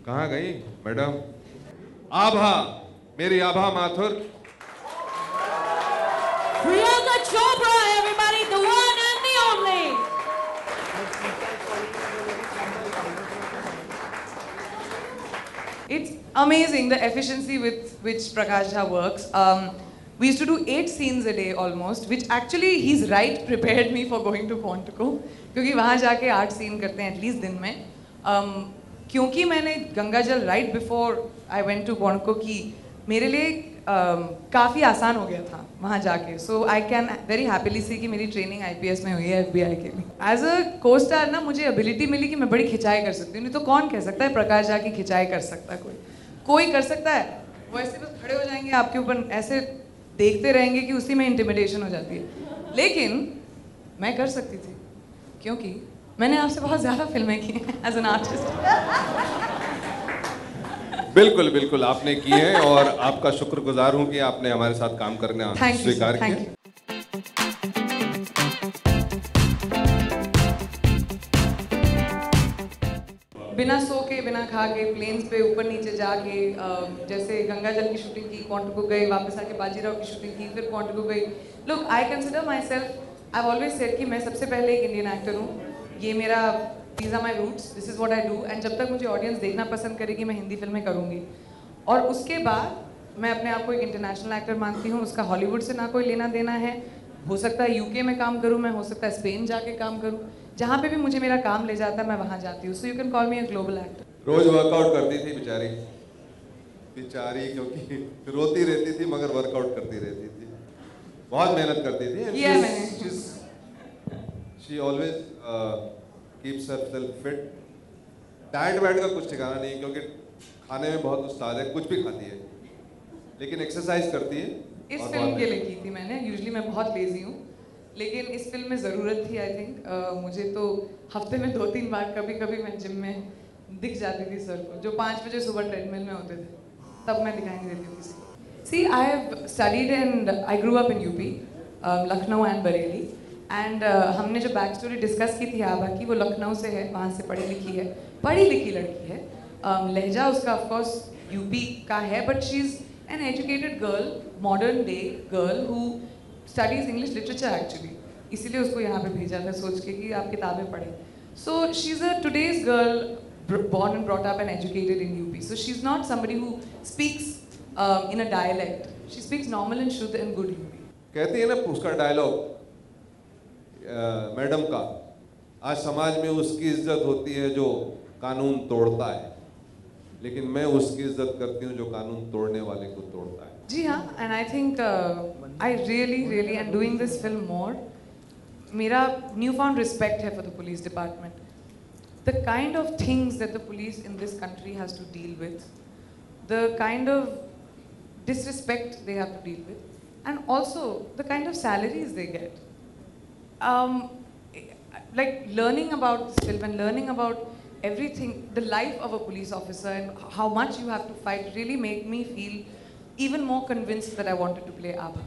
कहाँ गई मैडम? आभा, मेरी आभा Mathur. Priyanka Chopra, everybody, the one and the only. It's amazing the efficiency with which Prakash Jha works. We used to do 8 scenes a day almost, which actually he's right prepared me for going to Quantico, क्योंकि वहाँ जाके 8 scene करते हैं at least दिन में. क्योंकि मैंने Gangaajal right before I went to Quantico की, मेरे लिए काफ़ी आसान हो गया था वहाँ जाके. सो आई कैन वेरी हैप्पीली सी कि मेरी ट्रेनिंग IPS में हुई है FBI के लिए. एज अ को स्टार ना मुझे एबिलिटी मिली कि मैं बड़ी खिंचाई कर सकती हूँ. नहीं तो कौन कह सकता है प्रकाश झा की खिंचाई कर सकता है? कोई कर सकता है? वो ऐसे बस खड़े हो जाएंगे आपके ऊपर, ऐसे देखते रहेंगे कि उसी में इंटिमिडेशन हो जाती है. लेकिन मैं कर सकती थी क्योंकि मैंने आपसे बहुत ज़्यादा फिल्में की हैं एज एन आर्टिस्ट. बिल्कुल बिल्कुल आपने की है और आपका शुक्रगुजार हूं कि आपने हमारे साथ काम करना स्वीकार किया. बिना सो के बिना खा के प्लेन्स पे ऊपर नीचे जाके, जैसे गंगाजल की शूटिंग की, क्वांटिको गई, वापस आके बाजीराव की शूटिंग की, फिर क्वांटिको गई. Look, I consider my self, I always said कि मैं सबसे पहले एक इंडियन एक्टर हूँ. ये मेरा, these are my roots, this is what I do. And जब तक मुझे ऑडियंस देखना पसंद करेगी मैं हिंदी फिल्में करूँगी. और उसके बाद मैं अपने आप को एक इंटरनेशनल एक्टर मानती हूँ. उसका हॉलीवुड से ना कोई लेना देना है. हो सकता है UK में काम करूँ मैं, हो सकता है स्पेन जाके काम करूँ. जहाँ पे भी मुझे मेरा काम ले जाता है मैं वहाँ जाती हूँ. So you can call me a global actor. रोज वर्कआउट करती थी बेचारी, क्योंकि रोती रहती थी मगर वर्कआउट करती रहती थी. बहुत मेहनत करती थी. She always keeps herself fit. Diet white का कुछ ठिकाना नहीं, क्योंकि खाने में बहुत उस्ताद है, कुछ भी खाती है, लेकिन एक्सरसाइज करती है. इस फिल्म के लिए की थी मैंने. यूजुअली मैं बहुत लेजी हूँ, लेकिन इस फिल्म में ज़रूरत थी. आई थिंक मुझे तो हफ्ते में 2-3 बार कभी कभी मैं जिम में दिख जाती थी सर को, जो 5 बजे सुबह ट्रेडमिल में होते थे, तब मैं दिखाई देती हूँ किसी को. See, I have studied and I grew up in UP, Lucknow and Bareilly. And हमने जो बैक स्टोरी डिस्कस की थी आभा की, वो लखनऊ से है, वहाँ से पढ़ी लिखी लड़की है. लहजा उसका ऑफकोर्स UP का है, but she is an educated girl, modern day girl who studies English literature actually. इसीलिए उसको यहाँ पे भेजा था सोच के कि आप किताबें पढ़ें. So she is a today's girl born and brought up and educated in UP. So she's not somebody who speaks in a dialect. She speaks normal and शुद्ध and good UP. कहती है ना उसका डायलॉग मैडम का, आज समाज में उसकी इज्जत होती है जो कानून तोड़ता है, लेकिन मैं उसकी इज्जत करती हूँ जो कानून तोड़ने वाले को तोड़ता है. जी हाँ, and I think I really am doing this film more. मेरा newfound respect है for the police department. The kind of things that the police in this country has to deal with, the kind of disrespect they have to deal with, and also the kind of salaries they get. Like learning about this film and learning about everything, the life of a police officer and how much you have to fight really made me feel even more convinced that I wanted to play Abha.